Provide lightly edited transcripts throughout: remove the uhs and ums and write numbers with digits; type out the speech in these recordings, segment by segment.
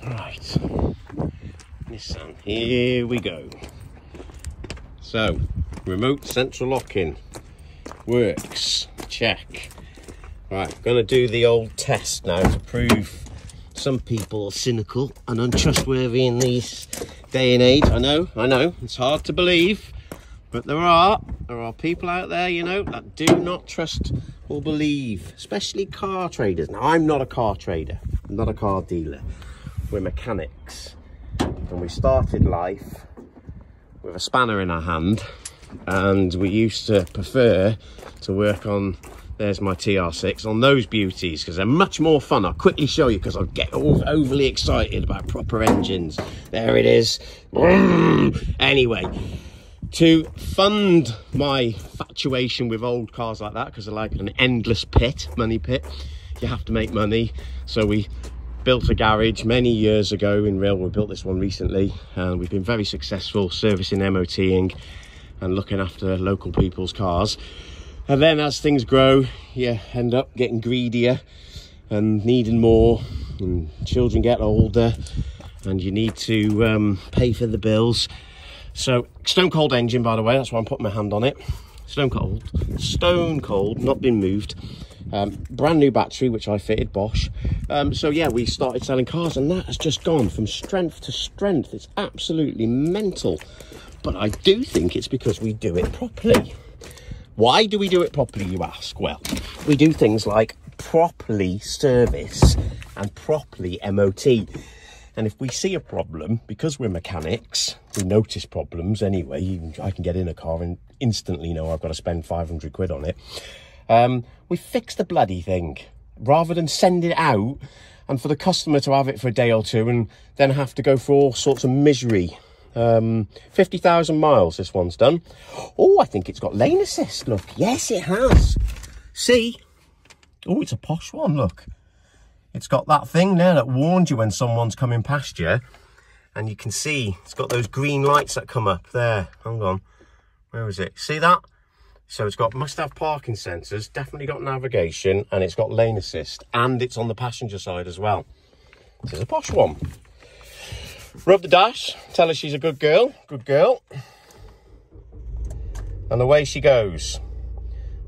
Right, Nissan, here we go. So, remote central locking works, check. Right, gonna do the old test now to prove some people are cynical and untrustworthy in these day and age. I know, it's hard to believe, but there are people out there, you know, that do not trust or believe, especially car traders. Now, I'm not a car trader, I'm not a car dealer. We're mechanics, and we started life with a spanner in our hand, and we used to prefer to work on, there's my TR6, on those beauties because they're much more fun. I'll quickly show you because I get overly excited about proper engines. There it is. Anyway, to fund my infatuation with old cars like that, because they're like an endless pit, money pit, you have to make money. So we built a garage many years ago in Rail. We built this one recently, and we've been very successful servicing, MOTing and looking after local people's cars. And then as things grow, you end up getting greedier and needing more, and children get older and you need to pay for the bills. So stone cold engine, by the way, that's why I'm putting my hand on it. Stone cold, not been moved. Brand new battery, which I fitted, Bosch. So yeah, we started selling cars, and that has just gone from strength to strength. It's absolutely mental. But I do think it's because we do it properly. Why do we do it properly, you ask? Well, we do things like properly service and properly MOT. And if we see a problem, because we're mechanics, we notice problems anyway. I can get in a car and instantly know I've got to spend 500 quid on it. We fix the bloody thing rather than send it out and for the customer to have it for a day or two and then have to go through all sorts of misery. 50,000 miles this one's done. Oh, I think it's got lane assist, look. Yes, it has. See? Oh, it's a posh one, look. It's got that thing there that warns you when someone's coming past you. And you can see it's got those green lights that come up there. Hang on. Where is it? See that? So it's got, must have parking sensors, definitely got navigation, and it's got lane assist, and it's on the passenger side as well. This is a posh one. Rub the dash, tell her she's a good girl, and away she goes.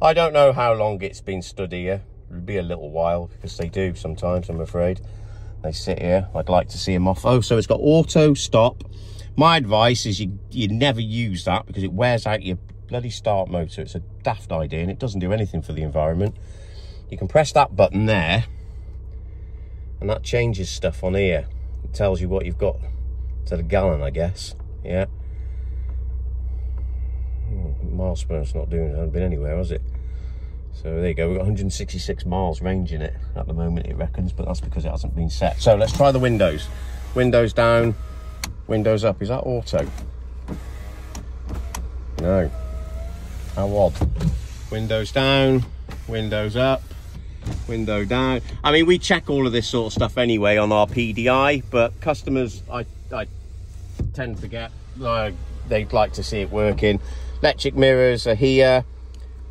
I don't know how long it's been stood here. It'll be a little while, because they do sometimes, I'm afraid. They sit here. I'd like to see them off. Oh, so it's got auto stop. My advice is you never use that because it wears out your bloody start motor. It's a daft idea and it doesn't do anything for the environment. You can press that button there and that changes stuff on here. It tells you what you've got to the gallon, I guess. Yeah. Miles per hour's not doing it. Hasn't been anywhere, has it? So there you go. We've got 166 miles range in it at the moment, it reckons, but that's because it hasn't been set. So let's try the windows. Windows down, windows up. Is that auto? No. How odd. Windows down, windows up, window down. I mean, we check all of this sort of stuff anyway on our PDI, but customers, I tend to get, they'd like to see it working. Electric mirrors are here.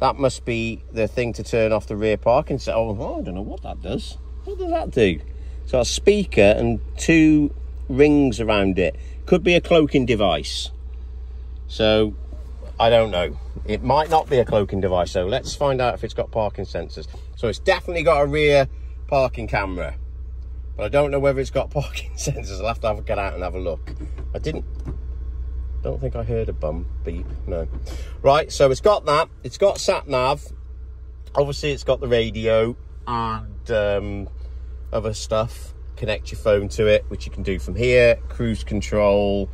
That must be the thing to turn off the rear parking. So, oh, I don't know what that does. What does that do? So a speaker and two rings around it. Could be a cloaking device. So I don't know. It might not be a cloaking device, so let's find out if it's got parking sensors. So it's definitely got a rear parking camera, but I don't know whether it's got parking sensors. I'll have to get out and have a look. Don't think I heard a bum beep, no. Right, so it's got that. It's got sat nav. Obviously, it's got the radio and other stuff. Connect your phone to it, which you can do from here. Cruise control.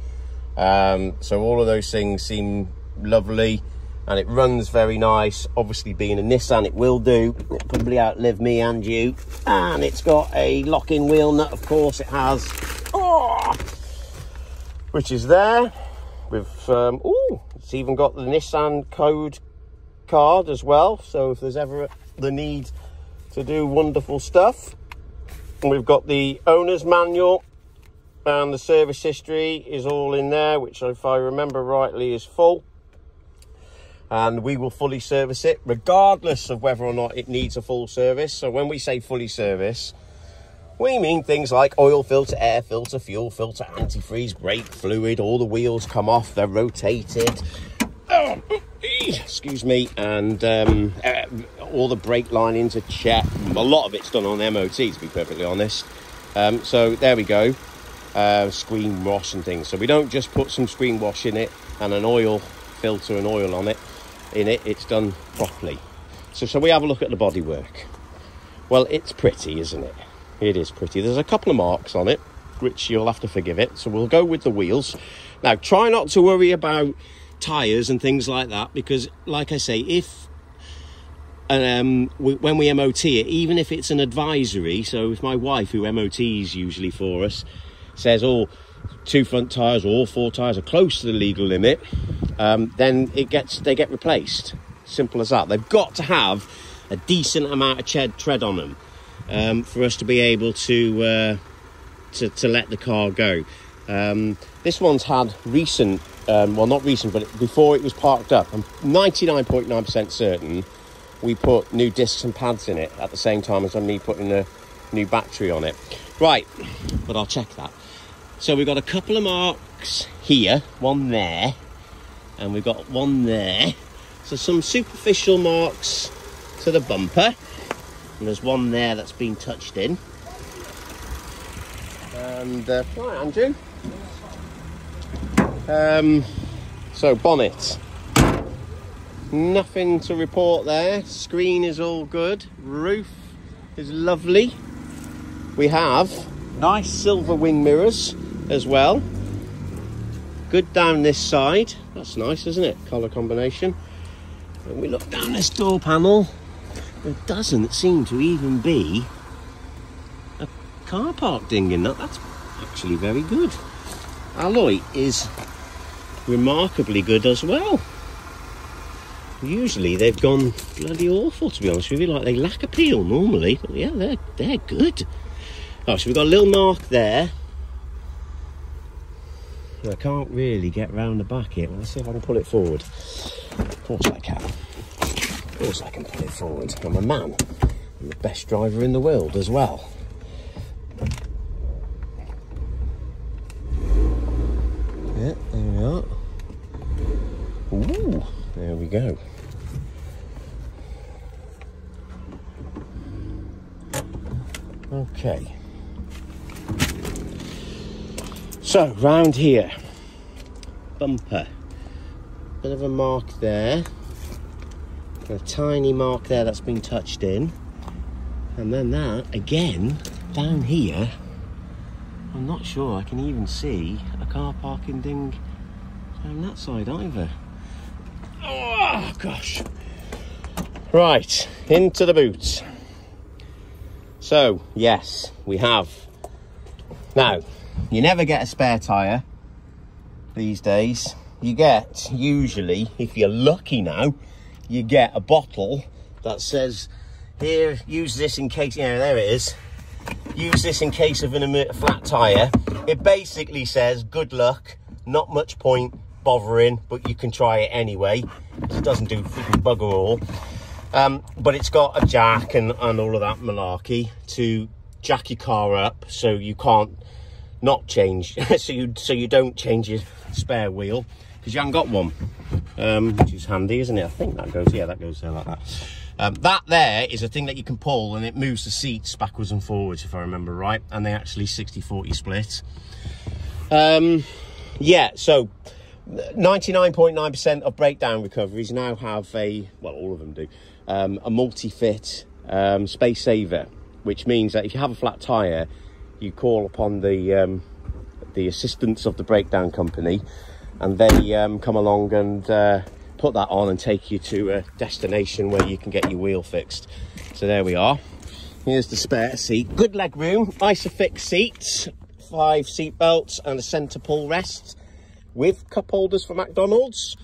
So all of those things seem lovely, and it runs very nice. Obviously, being a Nissan, it will do. It'll probably outlive me and you. And it's got a lock-in wheel nut, of course it has. Oh, which is there. With it's even got the Nissan code card as well, so if there's ever the need to do wonderful stuff. And we've got the owner's manual, and the service history is all in there, which, if I remember rightly, is full. And we will fully service it regardless of whether or not it needs a full service. So when we say fully service, We mean things like oil filter, air filter, fuel filter, antifreeze, brake fluid. All the wheels come off, they're rotated. Oh, excuse me. And all the brake linings are checked. A lot of it's done on MOT, to be perfectly honest. So there we go. Screen wash and things. So we don't just put some screen wash in it and an oil filter and oil on it. It's done properly. So we have a look at the bodywork. Well, it's pretty, isn't it? It is pretty. There's a couple of marks on it, which you'll have to forgive it. So we'll go with the wheels. Now, try not to worry about tyres and things like that, because, like I say, when we MOT it, even if it's an advisory, so if my wife, who MOTs usually for us, says, oh, 2 front tyres or all 4 tyres are close to the legal limit, then they get replaced. Simple as that. They've got to have a decent amount of tread on them for us to be able to let the car go. This one's had recent, well, not recent, but before it was parked up, I'm 99.9% certain we put new discs and pads in it at the same time as me putting a new battery on it. Right, but I'll check that. So we've got a couple of marks here, one there, and we've got one there. So some superficial marks to the bumper, and there's one there that's been touched in. And right, Andrew. So bonnet, nothing to report there. Screen is all good. Roof is lovely. We have nice silver wing mirrors as well. Good down this side. That's nice, isn't it? Colour combination. When we look down this door panel, there doesn't seem to even be a car park ding in that. That's actually very good. Alloy is remarkably good as well. Usually they've gone bloody awful, to be honest with you. Like, they lack appeal normally, but yeah, they're good. Oh, so we've got a little mark there. I can't really get round the back here. Let's see if I can pull it forward. Of course I can. Of course I can pull it forward. I'm a man. I'm the best driver in the world as well. Yeah, there we are. Ooh, there we go. Okay. So, round here, bumper, bit of a mark there, a tiny mark there that's been touched in, and then that, again, down here, I'm not sure I can even see a car parking ding down that side either. Oh, gosh. Right, into the boot. So, yes, we have. Now, you never get a spare tyre these days. You get, usually, if you're lucky now, you get a bottle that says, here, use this in case, there it is. Use this in case of a flat tyre. It basically says, good luck, not much point bothering, but you can try it anyway. It doesn't do freaking bugger all. But it's got a jack and all of that malarkey to jack your car up so you can't not change, so you don't change your spare wheel because you haven't got one, which is handy, isn't it? I think that goes, yeah, that goes there like that. That there is a thing that you can pull and it moves the seats backwards and forwards, if I remember right, and they actually 60-40 split. Yeah, so 99.9% of breakdown recoveries now have well, all of them do, a multi-fit space saver, which means that if you have a flat tyre, you call upon the assistance of the breakdown company, and they come along and put that on and take you to a destination where you can get your wheel fixed. So there we are. Here's the spare seat. Good leg room, Isofix seats, 5 seat belts and a centre pull rest with cup holders for McDonald's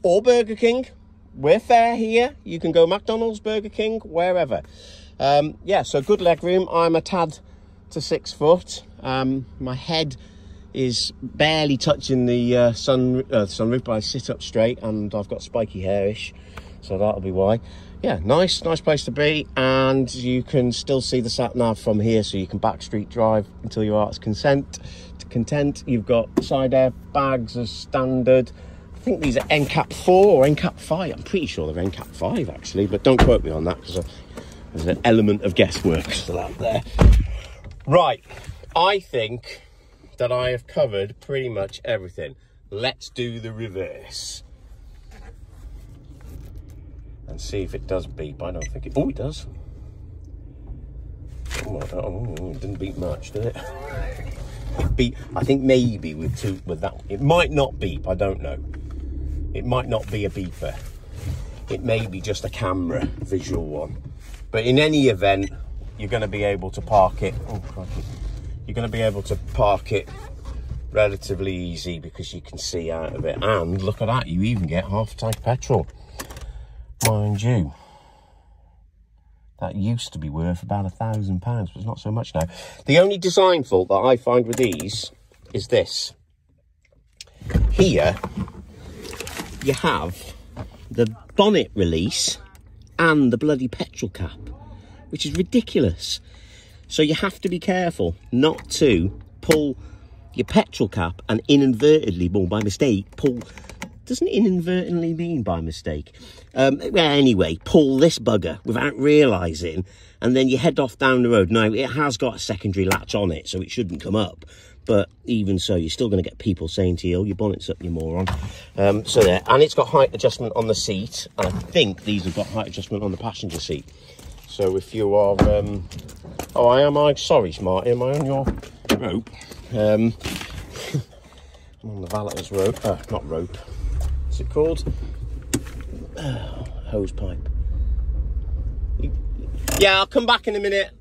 or Burger King. We're fair here. You can go McDonald's, Burger King, wherever. Yeah, so good leg room. I'm a tad to 6 foot. My head is barely touching the sunroof, but I sit up straight and I've got spiky hairish, so that'll be why. yeah, nice place to be, and you can still see the sat nav from here, so you can backstreet drive until your heart's content. You've got side airbags as standard. I think these are NCAP 4 or NCAP 5. I'm pretty sure they're NCAP 5 actually, but don't quote me on that because there's an element of guesswork still out there. Right, I think that I have covered pretty much everything. Let's do the reverse and see if it does beep. I don't think it... Oh, it does. Oh, it didn't beep much, did it? It beep. I think maybe with that, it might not beep. I don't know. It might not be a beeper. It may be just a camera visual one. But in any event, you're going to be able to park it. Oh, crikey. You're going to be able to park it relatively easy because you can see out of it. And look at that, you even get half a tank of petrol. Mind you, that used to be worth about £1,000, but it's not so much now. The only design fault that I find with these is this. Here, you have the bonnet release and the bloody petrol cap, which is ridiculous. So you have to be careful not to pull your petrol cap and inadvertently, well, by mistake, pull... Doesn't inadvertently mean by mistake? Well, anyway, pull this bugger without realising, and then you head off down the road. Now, it has got a secondary latch on it, so it shouldn't come up. But even so, you're still going to get people saying to you, oh, your bonnet's up, you moron. So there. And it's got height adjustment on the seat. And I think these have got height adjustment on the passenger seat. So if you are... Sorry, Smarty, am I on your rope? I'm on the valet's rope. Not rope. What's it called? Hose pipe. Yeah, I'll come back in a minute.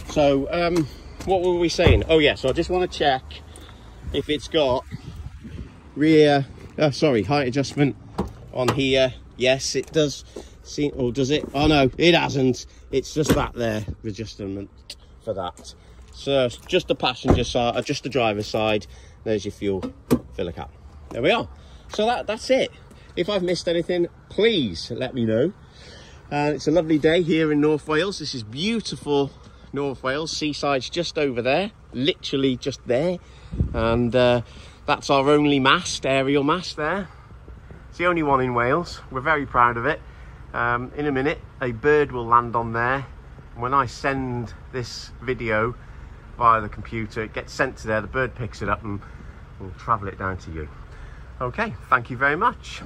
So, what were we saying? Oh yeah, so I just want to check if it's got height adjustment on here. Yes, it does. See, or does it? Oh no, it hasn't. It's just that there, adjustment for that. So just the passenger side, just the driver's side. There's your fuel filler cap. There we are. So that's it. If I've missed anything, please let me know. It's a lovely day here in North Wales. This is beautiful North Wales. Seaside's just over there, literally just there. And that's our only mast, aerial mast there. It's the only one in Wales. We're very proud of it. In a minute, a bird will land on there. When I send this video via the computer, it gets sent to there, the bird picks it up and will travel it down to you. Okay, thank you very much.